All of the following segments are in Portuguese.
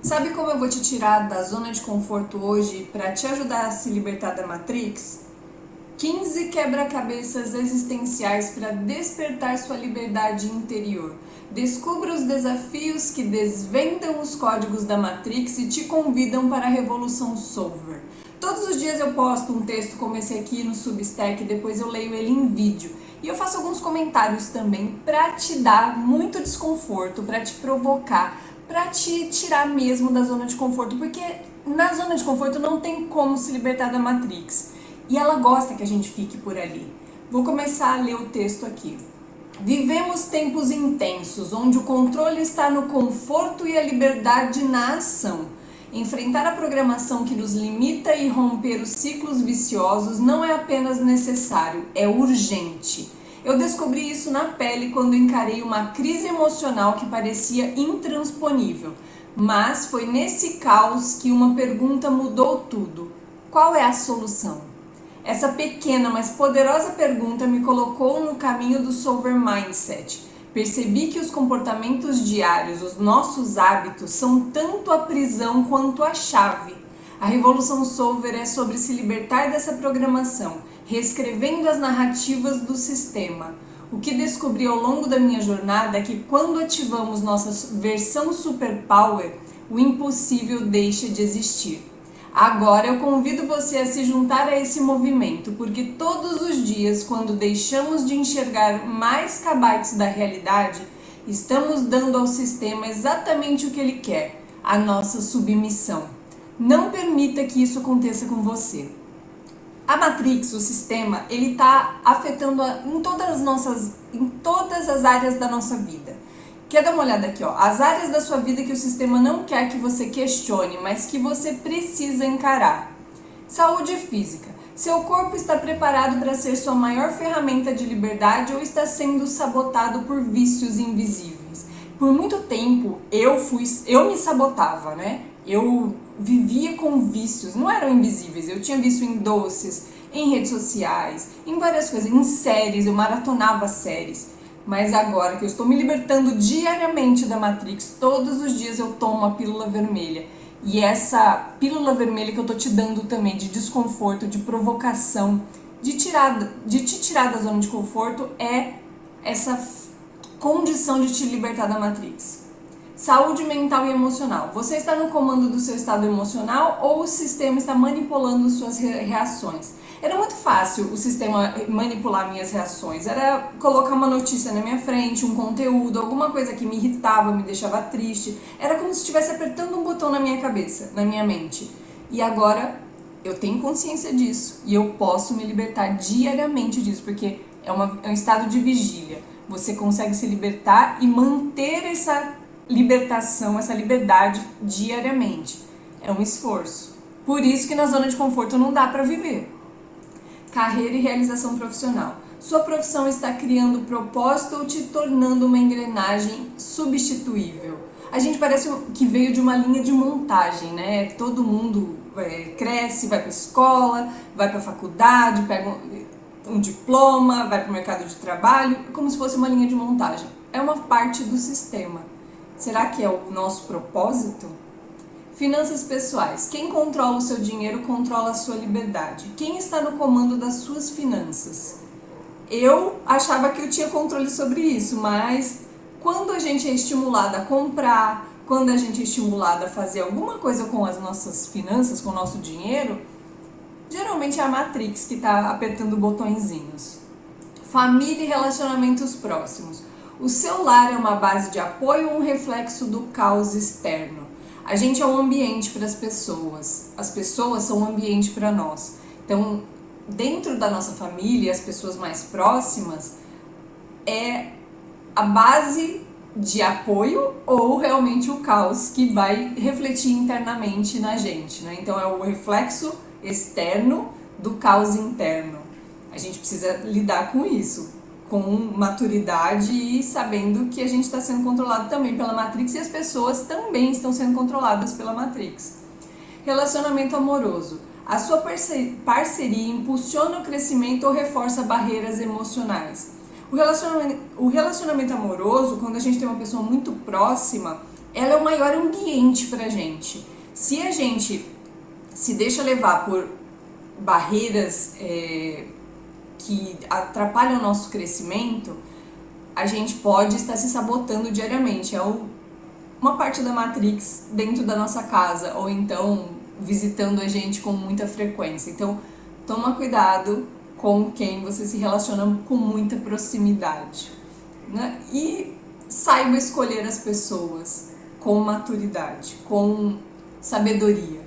Sabe como eu vou te tirar da zona de conforto hoje para te ajudar a se libertar da Matrix? 15 quebra-cabeças existenciais para despertar sua liberdade interior. Descubra os desafios que desvendam os códigos da Matrix e te convidam para a Revolução Solver. Todos os dias eu posto um texto como esse aqui no Substack, depois eu leio ele em vídeo. E eu faço alguns comentários também para te dar muito desconforto, para te provocar, para te tirar mesmo da zona de conforto, porque na zona de conforto não tem como se libertar da Matrix. E ela gosta que a gente fique por ali. Vou começar a ler o texto aqui. Vivemos tempos intensos, onde o controle está no conforto e a liberdade na ação. Enfrentar a programação que nos limita e romper os ciclos viciosos não é apenas necessário, é urgente. Eu descobri isso na pele quando encarei uma crise emocional que parecia intransponível. Mas foi nesse caos que uma pergunta mudou tudo. Qual é a solução? Essa pequena, mas poderosa pergunta me colocou no caminho do Solver Mindset. Percebi que os comportamentos diários, os nossos hábitos, são tanto a prisão quanto a chave. A Revolução Solver é sobre se libertar dessa programação, reescrevendo as narrativas do sistema. O que descobri ao longo da minha jornada é que quando ativamos nossa versão superpower, o impossível deixa de existir. Agora eu convido você a se juntar a esse movimento, porque todos os dias, quando deixamos de enxergar mais kbytes da realidade, estamos dando ao sistema exatamente o que ele quer, a nossa submissão. Não permita que isso aconteça com você. A Matrix, o sistema, ele está afetando em todas as áreas da nossa vida. Quer dar uma olhada aqui, ó? As áreas da sua vida que o sistema não quer que você questione, mas que você precisa encarar. Saúde física. Seu corpo está preparado para ser sua maior ferramenta de liberdade ou está sendo sabotado por vícios invisíveis? Por muito tempo eu me sabotava, né? Eu vivia com vícios, não eram invisíveis. Eu tinha vício em doces, em redes sociais, em várias coisas, em séries, eu maratonava séries. Mas agora que eu estou me libertando diariamente da Matrix, todos os dias eu tomo uma pílula vermelha. E essa pílula vermelha que eu estou te dando também de desconforto, de provocação, de te tirar da zona de conforto é essa condição de te libertar da Matrix. Saúde mental e emocional. Você está no comando do seu estado emocional ou o sistema está manipulando suas reações? Era muito fácil o sistema manipular minhas reações. Era colocar uma notícia na minha frente, um conteúdo, alguma coisa que me irritava, me deixava triste. Era como se estivesse apertando um botão na minha cabeça, na minha mente. E agora eu tenho consciência disso e eu posso me libertar diariamente disso, porque é um estado de vigília. Você consegue se libertar e manter essa libertação, essa liberdade diariamente. É um esforço. Por isso que na zona de conforto não dá para viver. Carreira e realização profissional. Sua profissão está criando propósito ou te tornando uma engrenagem substituível? A gente parece que veio de uma linha de montagem, né? Todo mundo cresce, vai para a escola, vai para a faculdade, pega um diploma, vai para o mercado de trabalho, como se fosse uma linha de montagem. É uma parte do sistema. Será que é o nosso propósito? Finanças pessoais. Quem controla o seu dinheiro controla a sua liberdade. Quem está no comando das suas finanças? Eu achava que eu tinha controle sobre isso, mas quando a gente é estimulado a comprar, quando a gente é estimulado a fazer alguma coisa com as nossas finanças, com o nosso dinheiro, geralmente é a Matrix que está apertando botõezinhos. Família e relacionamentos próximos. O seu lar é uma base de apoio ou um reflexo do caos externo? A gente é um ambiente para as pessoas são um ambiente para nós. Então, dentro da nossa família, as pessoas mais próximas é a base de apoio ou realmente o caos que vai refletir internamente na gente, né? Então, é o reflexo externo do caos interno. A gente precisa lidar com isso, com maturidade e sabendo que a gente está sendo controlado também pela Matrix e as pessoas também estão sendo controladas pela Matrix. Relacionamento amoroso. A sua parceria impulsiona o crescimento ou reforça barreiras emocionais? O relacionamento amoroso, quando a gente tem uma pessoa muito próxima, ela é o maior ambiente pra gente. Se a gente se deixa levar por barreiras que atrapalham o nosso crescimento, a gente pode estar se sabotando diariamente. É uma parte da Matrix dentro da nossa casa, ou então visitando a gente com muita frequência. Então, toma cuidado com quem você se relaciona com muita proximidade, né? E saiba escolher as pessoas com maturidade, com sabedoria.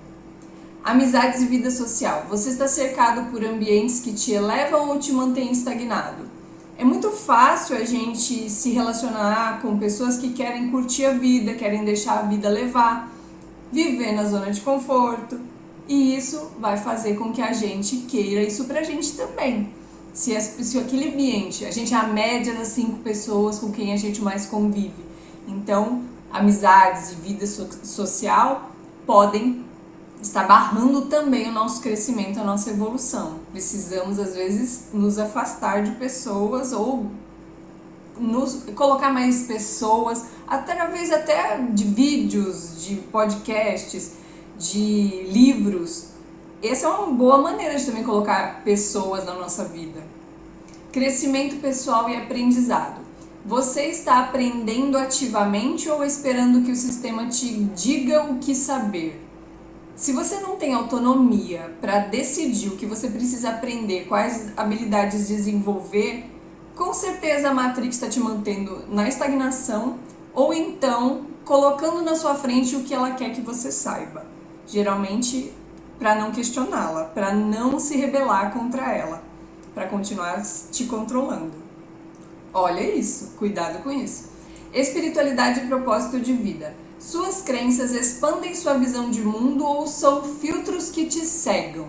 Amizades e vida social. Você está cercado por ambientes que te elevam ou te mantêm estagnado. É muito fácil a gente se relacionar com pessoas que querem curtir a vida, querem deixar a vida levar, viver na zona de conforto, e isso vai fazer com que a gente queira isso pra gente também. Se aquele ambiente, a gente é a média das 5 pessoas com quem a gente mais convive, então amizades e vida social podem está barrando também o nosso crescimento, a nossa evolução. Precisamos, às vezes, nos afastar de pessoas ou colocar mais pessoas, através até de vídeos, de podcasts, de livros. Essa é uma boa maneira de também colocar pessoas na nossa vida. Crescimento pessoal e aprendizado. Você está aprendendo ativamente ou esperando que o sistema te diga o que saber? Se você não tem autonomia para decidir o que você precisa aprender, quais habilidades desenvolver, com certeza a Matrix está te mantendo na estagnação ou então colocando na sua frente o que ela quer que você saiba. Geralmente para não questioná-la, para não se rebelar contra ela, para continuar te controlando. Olha isso, cuidado com isso. Espiritualidade e propósito de vida. Suas crenças expandem sua visão de mundo ou são filtros que te cegam?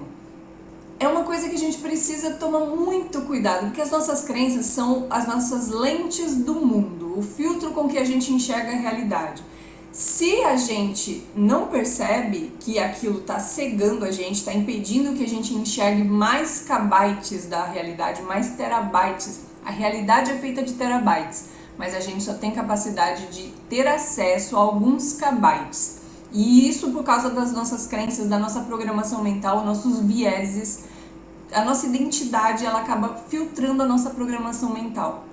É uma coisa que a gente precisa tomar muito cuidado, porque as nossas crenças são as nossas lentes do mundo, o filtro com que a gente enxerga a realidade. Se a gente não percebe que aquilo está cegando a gente, está impedindo que a gente enxergue mais kbytes da realidade, mais terabytes, a realidade é feita de terabytes, mas a gente só tem capacidade de ter acesso a alguns kbytes. E isso por causa das nossas crenças, da nossa programação mental, nossos vieses, a nossa identidade, ela acaba filtrando a nossa programação mental.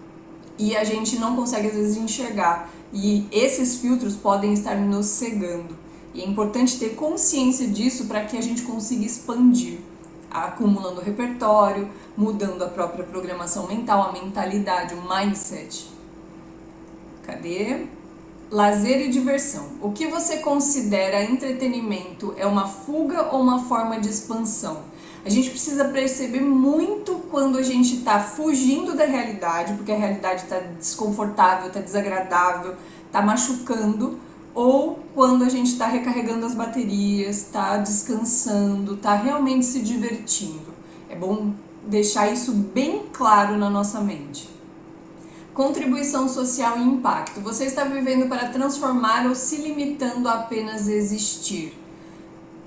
E a gente não consegue às vezes enxergar. E esses filtros podem estar nos cegando. E é importante ter consciência disso para que a gente consiga expandir, acumulando repertório, mudando a própria programação mental, a mentalidade, o mindset. Cadê? Lazer e diversão. O que você considera entretenimento é uma fuga ou uma forma de expansão? A gente precisa perceber muito quando a gente está fugindo da realidade, porque a realidade está desconfortável, está desagradável, está machucando, ou quando a gente está recarregando as baterias, está descansando, está realmente se divertindo. É bom deixar isso bem claro na nossa mente. Contribuição social e impacto. Você está vivendo para transformar ou se limitando a apenas existir?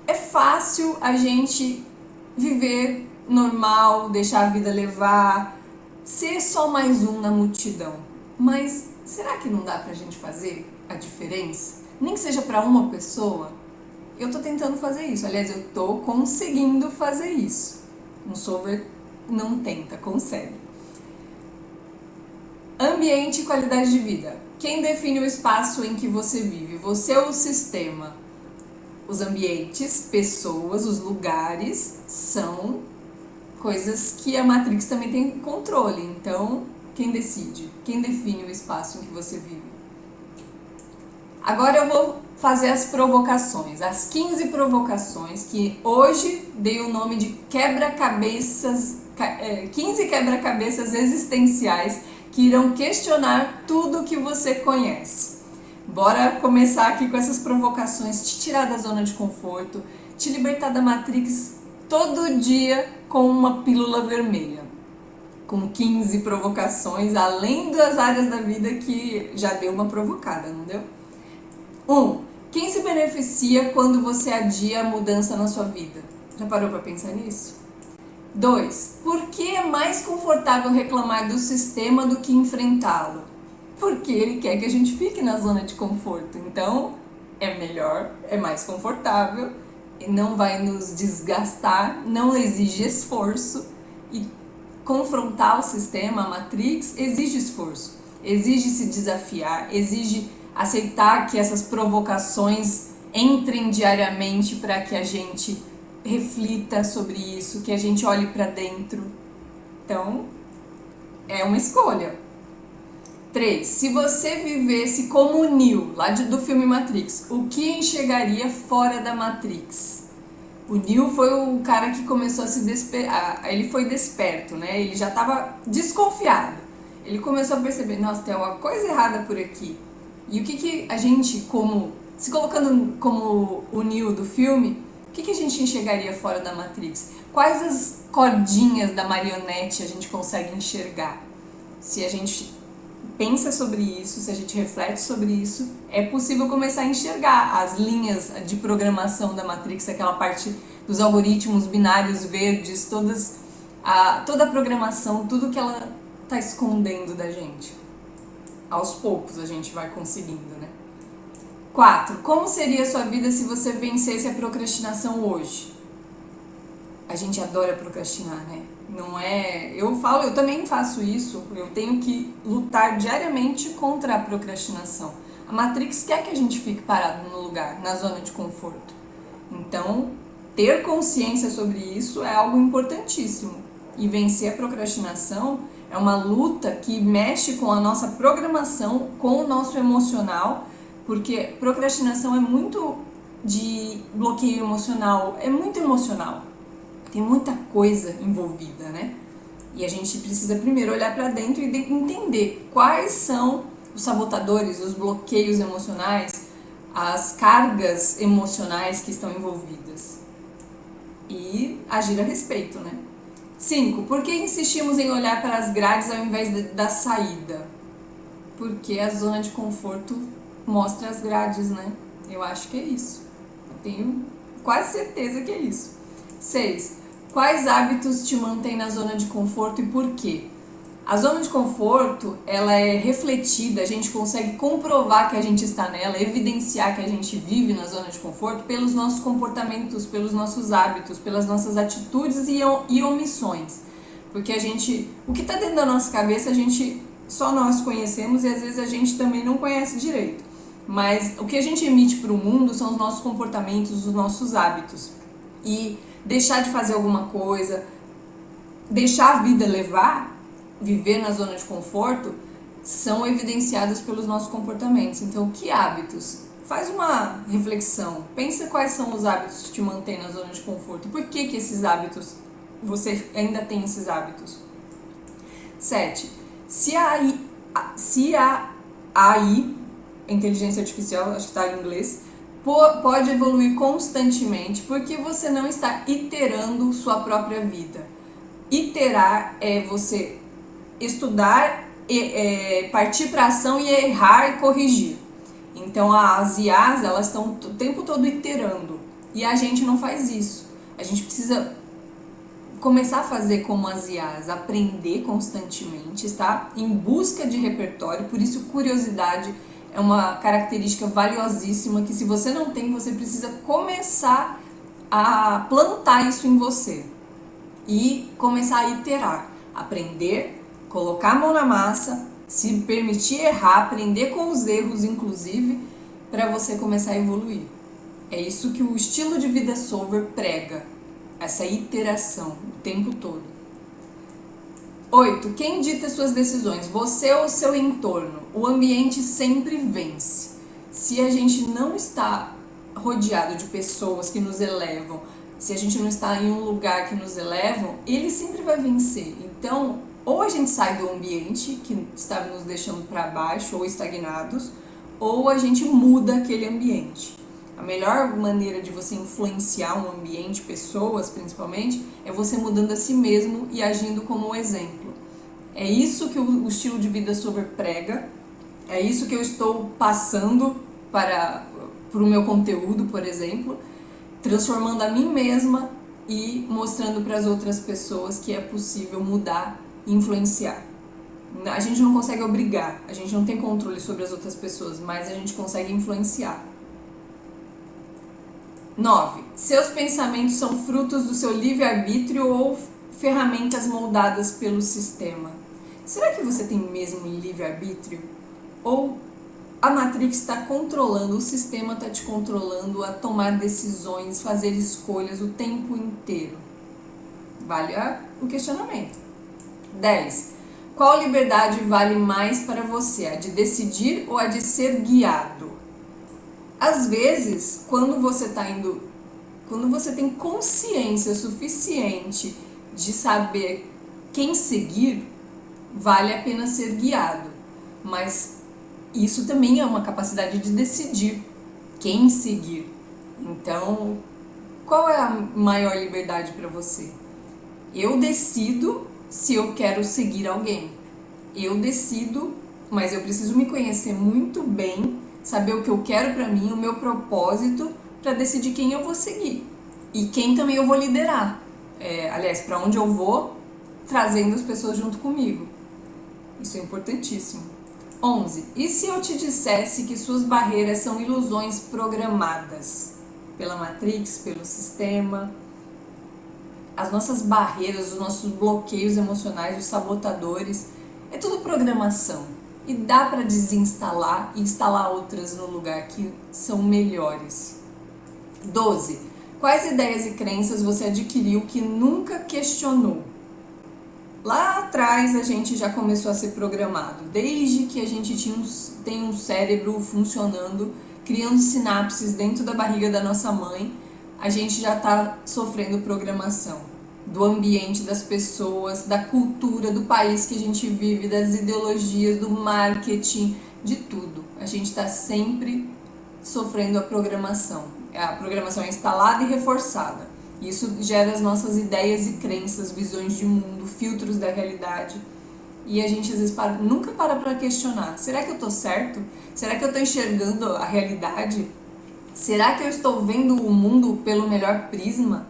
É fácil a gente viver normal, deixar a vida levar, ser só mais um na multidão. Mas será que não dá pra gente fazer a diferença? Nem que seja para uma pessoa? Eu tô tentando fazer isso. Aliás, eu tô conseguindo fazer isso. Um solver não tenta, consegue. Ambiente e qualidade de vida. Quem define o espaço em que você vive? Você ou o sistema? Os ambientes, pessoas, os lugares são coisas que a Matrix também tem controle. Então, quem decide? Quem define o espaço em que você vive? Agora eu vou fazer as provocações, as 15 provocações que hoje dei o nome de quebra-cabeças, 15 quebra-cabeças existenciais que irão questionar tudo que você conhece. Bora começar aqui com essas provocações, te tirar da zona de conforto, te libertar da Matrix todo dia com uma pílula vermelha. Com 15 provocações, além das áreas da vida que já deu uma provocada, não deu? 1. Quem se beneficia quando você adia a mudança na sua vida? Já parou para pensar nisso? 2. Por que é mais confortável reclamar do sistema do que enfrentá-lo? Porque ele quer que a gente fique na zona de conforto. Então, é melhor, é mais confortável, não vai nos desgastar, não exige esforço, e confrontar o sistema, a Matrix, exige esforço, exige se desafiar, exige aceitar que essas provocações entrem diariamente para que a gente reflita sobre isso, que a gente olhe para dentro. Então, é uma escolha. 3. Se você vivesse como o Neo, lá do filme Matrix, o que enxergaria fora da Matrix? O Neo foi o cara que começou a se ele foi desperto, né? Ele já estava desconfiado. Ele começou a perceber, nossa, tem alguma coisa errada por aqui. E o que a gente, se colocando como o Neo do filme, o que a gente enxergaria fora da Matrix? Quais as cordinhas da marionete a gente consegue enxergar? Se a gente pensa sobre isso, se a gente reflete sobre isso, é possível começar a enxergar as linhas de programação da Matrix, aquela parte dos algoritmos binários verdes, toda a programação, tudo que ela está escondendo da gente. Aos poucos a gente vai conseguindo, né? 4. Como seria a sua vida se você vencesse a procrastinação hoje? A gente adora procrastinar, né? Não é... Eu também faço isso, eu tenho que lutar diariamente contra a procrastinação. A Matrix quer que a gente fique parado no lugar, na zona de conforto. Então, ter consciência sobre isso é algo importantíssimo. E vencer a procrastinação é uma luta que mexe com a nossa programação, com o nosso emocional, porque procrastinação é muito de bloqueio emocional, é muito emocional. Tem muita coisa envolvida, né? E a gente precisa primeiro olhar para dentro e entender quais são os sabotadores, os bloqueios emocionais, as cargas emocionais que estão envolvidas. E agir a respeito, né? 5. Por que insistimos em olhar para as grades ao invés da saída? Porque a zona de conforto mostra as grades, né? Eu acho que é isso. Eu tenho quase certeza que é isso. 6. Quais hábitos te mantêm na zona de conforto e por quê? A zona de conforto, ela é refletida, a gente consegue comprovar que a gente está nela, evidenciar que a gente vive na zona de conforto pelos nossos comportamentos, pelos nossos hábitos, pelas nossas atitudes e omissões. Porque o que está dentro da nossa cabeça, só nós conhecemos e às vezes a gente também não conhece direito. Mas o que a gente emite para o mundo são os nossos comportamentos, os nossos hábitos. E deixar de fazer alguma coisa, deixar a vida levar, viver na zona de conforto, são evidenciados pelos nossos comportamentos. Então, que hábitos? Faz uma reflexão, pensa quais são os hábitos que te mantêm na zona de conforto. Por que esses hábitos, você ainda tem esses hábitos? 7. Se a AI, inteligência artificial, acho que está em inglês, pode evoluir constantemente, porque você não está iterando sua própria vida. Iterar é você estudar, partir para ação e errar e corrigir. Então as IAs, elas estão o tempo todo iterando e a gente não faz isso. A gente precisa começar a fazer como as IAs, aprender constantemente, está em busca de repertório, por isso curiosidade é uma característica valiosíssima que se você não tem, você precisa começar a plantar isso em você e começar a iterar, aprender, colocar a mão na massa, se permitir errar, aprender com os erros inclusive, para você começar a evoluir. É isso que o estilo de vida sober prega, essa iteração o tempo todo. 8. Quem dita suas decisões? Você ou seu entorno? O ambiente sempre vence. Se a gente não está rodeado de pessoas que nos elevam, se a gente não está em um lugar que nos elevam, ele sempre vai vencer. Então, ou a gente sai do ambiente que está nos deixando para baixo ou estagnados, ou a gente muda aquele ambiente. A melhor maneira de você influenciar um ambiente, pessoas principalmente, é você mudando a si mesmo e agindo como um exemplo. É isso que o estilo de vida sober prega, é isso que eu estou passando para o meu conteúdo, por exemplo, transformando a mim mesma e mostrando para as outras pessoas que é possível mudar e influenciar. A gente não consegue obrigar, a gente não tem controle sobre as outras pessoas, mas a gente consegue influenciar. 9. Seus pensamentos são frutos do seu livre-arbítrio ou ferramentas moldadas pelo sistema? Será que você tem mesmo livre-arbítrio? Ou a Matrix está controlando, o sistema está te controlando a tomar decisões, fazer escolhas o tempo inteiro? Vale o questionamento. 10. Qual liberdade vale mais para você, a de decidir ou a de ser guiado? Às vezes, quando você tem consciência suficiente de saber quem seguir, vale a pena ser guiado. Mas isso também é uma capacidade de decidir quem seguir. Então, qual é a maior liberdade para você? Eu decido se eu quero seguir alguém. Eu decido, mas eu preciso me conhecer muito bem, saber o que eu quero para mim, o meu propósito, para decidir quem eu vou seguir e quem também eu vou liderar. Aliás, para onde eu vou, trazendo as pessoas junto comigo. Isso é importantíssimo. 11. E se eu te dissesse que suas barreiras são ilusões programadas pela Matrix, pelo sistema? As nossas barreiras, os nossos bloqueios emocionais, os sabotadores, é tudo programação. E dá para desinstalar e instalar outras no lugar que são melhores. 12. Quais ideias e crenças você adquiriu que nunca questionou? Lá atrás a gente já começou a ser programado, desde que a gente tem um cérebro funcionando, criando sinapses dentro da barriga da nossa mãe, a gente já está sofrendo programação do ambiente, das pessoas, da cultura, do país que a gente vive, das ideologias, do marketing, de tudo. A gente está sempre sofrendo a programação. A programação é instalada e reforçada. Isso gera as nossas ideias e crenças, visões de mundo, filtros da realidade. E a gente às vezes nunca para questionar. Será que eu estou certo? Será que eu estou enxergando a realidade? Será que eu estou vendo o mundo pelo melhor prisma?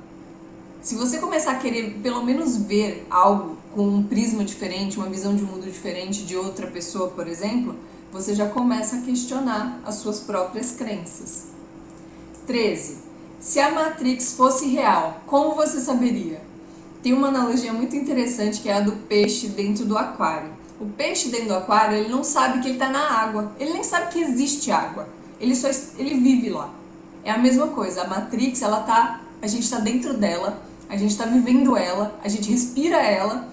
Se você começar a querer pelo menos ver algo com um prisma diferente, uma visão de mundo diferente de outra pessoa, por exemplo, você já começa a questionar as suas próprias crenças. 13. Se a Matrix fosse real, como você saberia? Tem uma analogia muito interessante que é a do peixe dentro do aquário. O peixe dentro do aquário, ele não sabe que ele está na água, ele nem sabe que existe água, ele vive lá. É a mesma coisa, a Matrix, a gente está dentro dela, a gente está vivendo ela, a gente respira ela,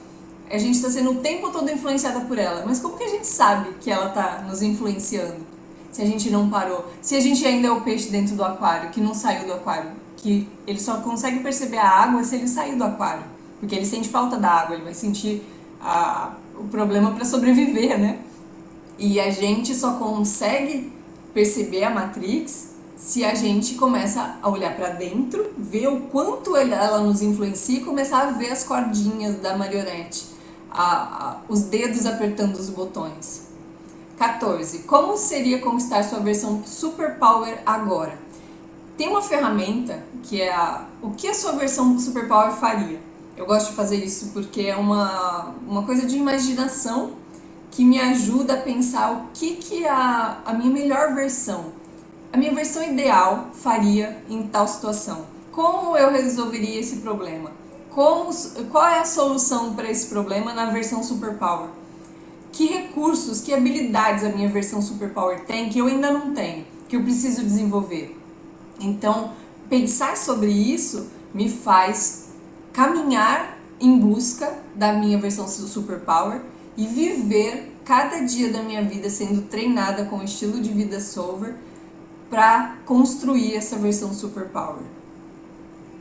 a gente está sendo o tempo todo influenciada por ela. Mas como que a gente sabe que ela está nos influenciando? Se a gente não parou, se a gente ainda é o peixe dentro do aquário, que não saiu do aquário, que ele só consegue perceber a água se ele sair do aquário, porque ele sente falta da água, ele vai sentir o problema para sobreviver, né? E a gente só consegue perceber a Matrix se a gente começa a olhar para dentro, ver o quanto ela nos influencia e começar a ver as cordinhas da marionete, os dedos apertando os botões. 14. Como seria conquistar sua versão superpower agora? Tem uma ferramenta que é o que a sua versão superpower faria. Eu gosto de fazer isso porque é uma coisa de imaginação que me ajuda a pensar o que a minha melhor versão, a minha versão ideal faria em tal situação. Como eu resolveria esse problema? Qual é a solução para esse problema na versão superpower? Que recursos, que habilidades a minha versão superpower tem que eu ainda não tenho, que eu preciso desenvolver. Então, pensar sobre isso me faz caminhar em busca da minha versão superpower e viver cada dia da minha vida sendo treinada com o estilo de vida Solver para construir essa versão superpower.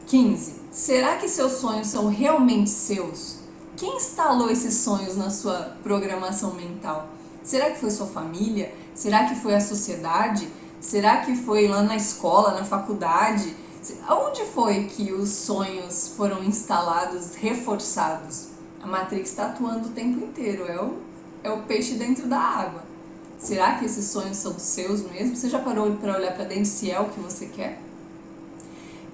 15. Será que seus sonhos são realmente seus? Quem instalou esses sonhos na sua programação mental? Será que foi sua família? Será que foi a sociedade? Será que foi lá na escola, na faculdade? Onde foi que os sonhos foram instalados, reforçados? A Matrix está atuando o tempo inteiro, é o peixe dentro da água. Será que esses sonhos são seus mesmo? Você já parou para olhar para dentro se é o que você quer?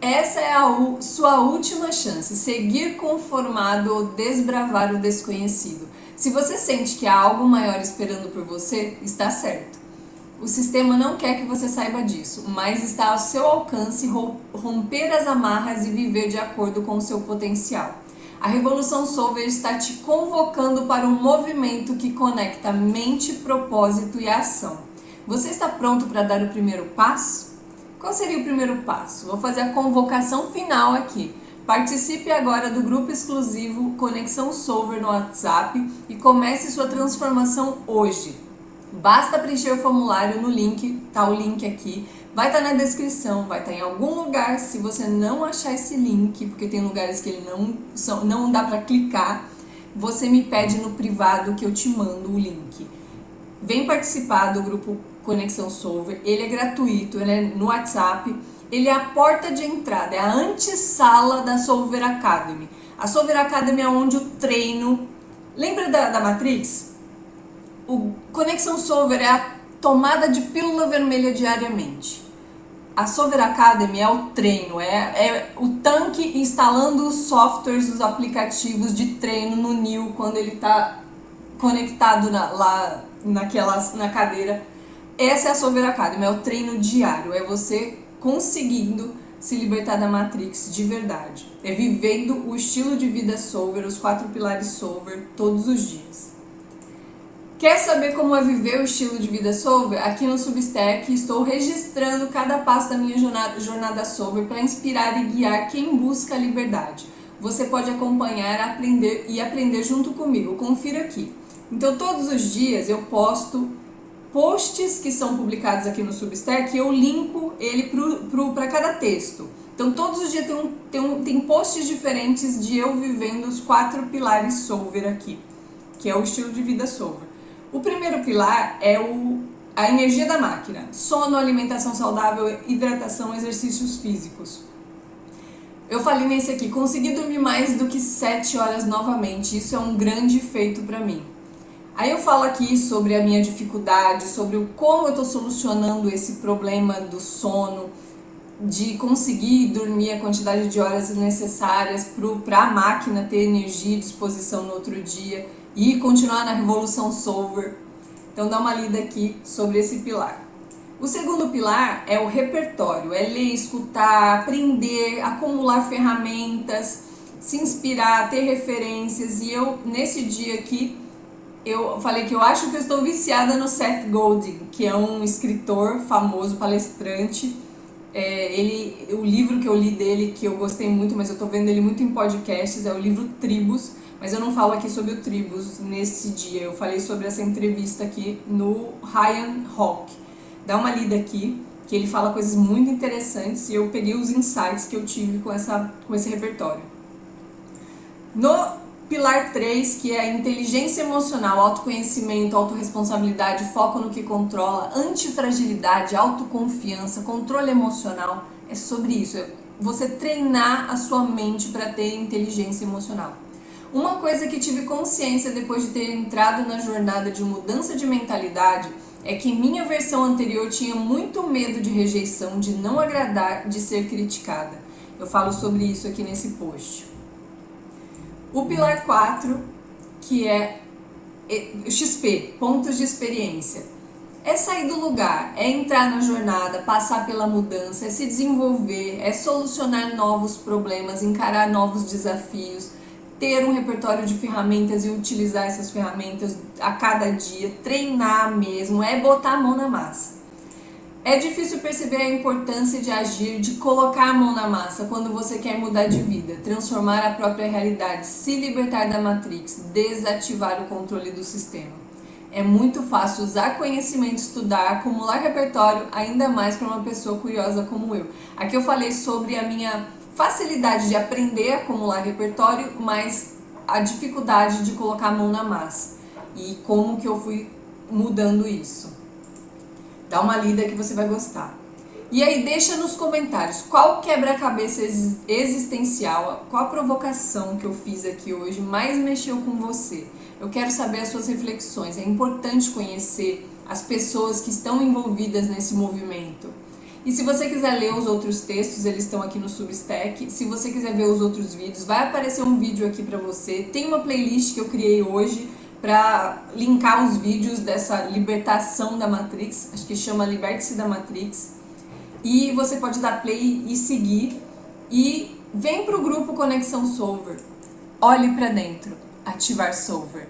Essa é a sua última chance, seguir conformado ou desbravar o desconhecido. Se você sente que há algo maior esperando por você, está certo. O sistema não quer que você saiba disso, mas está ao seu alcance romper as amarras e viver de acordo com o seu potencial. A Revolução Solver está te convocando para um movimento que conecta mente, propósito e ação. Você está pronto para dar o primeiro passo? Qual seria o primeiro passo? Vou fazer a convocação final aqui. Participe agora do grupo exclusivo Conexão Solver no WhatsApp e comece sua transformação hoje. Basta preencher o formulário no link, tá o link aqui, vai estar na descrição, vai estar em algum lugar. Se você não achar esse link, porque tem lugares que ele não dá para clicar, você me pede no privado que eu te mando o link. Vem participar do grupo Conexão Solver, ele é gratuito, ele é no WhatsApp, ele é a porta de entrada, é a antessala da Solver Academy. A Solver Academy é onde o treino... Lembra da Matrix? O Conexão Solver é a tomada de pílula vermelha diariamente. A Solver Academy é o treino, é o tanque instalando os softwares, os aplicativos de treino no NIL quando ele está conectado na cadeira. Essa é a Solver Academy, é o treino diário, é você conseguindo se libertar da Matrix de verdade. É vivendo o estilo de vida Solver, os 4 pilares Solver, todos os dias. Quer saber como é viver o estilo de vida Solver? Aqui no Substack estou registrando cada passo da minha jornada Solver para inspirar e guiar quem busca a liberdade. Você pode acompanhar, aprender junto comigo. Confira aqui. Então todos os dias eu posto posts que são publicados aqui no Substack e eu linko ele para cada texto. Então todos os dias tem posts diferentes de eu vivendo os 4 pilares Solver aqui, que é o estilo de vida Solver. O primeiro pilar é a energia da máquina: sono, alimentação saudável, hidratação, exercícios físicos. Eu falei nesse aqui, consegui dormir mais do que 7 horas novamente, isso é um grande feito para mim. Aí eu falo aqui sobre a minha dificuldade, sobre como eu estou solucionando esse problema do sono, de conseguir dormir a quantidade de horas necessárias para a máquina ter energia e disposição no outro dia e continuar na Revolução Solver. Então dá uma lida aqui sobre esse pilar. O segundo pilar é o repertório, é ler, escutar, aprender, acumular ferramentas, se inspirar, ter referências. E eu, nesse dia aqui, eu falei que eu acho que eu estou viciada no Seth Godin, que é um escritor famoso, palestrante. O livro que eu li dele, que eu gostei muito, mas eu estou vendo ele muito em podcasts, é o livro Tribos, mas eu não falo aqui sobre o Tribos nesse dia, eu falei sobre essa entrevista aqui no Ryan Hawk. Dá uma lida aqui, que ele fala coisas muito interessantes e eu peguei os insights que eu tive com esse repertório. No pilar 3, que é a inteligência emocional, autoconhecimento, autorresponsabilidade, foco no que controla, antifragilidade, autoconfiança, controle emocional, é sobre isso, é você treinar a sua mente para ter inteligência emocional. Uma coisa que tive consciência depois de ter entrado na jornada de mudança de mentalidade é que minha versão anterior tinha muito medo de rejeição, de não agradar, de ser criticada. Eu falo sobre isso aqui nesse post. O pilar 4, que é XP, pontos de experiência. É sair do lugar, é entrar na jornada, passar pela mudança, é se desenvolver, é solucionar novos problemas, encarar novos desafios, ter um repertório de ferramentas e utilizar essas ferramentas a cada dia, treinar mesmo, é botar a mão na massa. É difícil perceber a importância de agir, de colocar a mão na massa quando você quer mudar de vida, transformar a própria realidade, se libertar da Matrix, desativar o controle do sistema. É muito fácil usar conhecimento, estudar, acumular repertório, ainda mais para uma pessoa curiosa como eu. Aqui eu falei sobre a minha facilidade de aprender a acumular repertório, mas a dificuldade de colocar a mão na massa e como que eu fui mudando isso. Dá uma lida que você vai gostar. E aí deixa nos comentários qual quebra-cabeça existencial, qual a provocação que eu fiz aqui hoje mais mexeu com você. Eu quero saber as suas reflexões. É importante conhecer as pessoas que estão envolvidas nesse movimento. E se você quiser ler os outros textos, eles estão aqui no Substack. Se você quiser ver os outros vídeos, vai aparecer um vídeo aqui pra você. Tem uma playlist que eu criei hoje para linkar os vídeos dessa libertação da Matrix, acho que chama Liberte-se da Matrix, e você pode dar play e seguir, e vem pro grupo Conexão Solver, olhe para dentro, ativar Solver.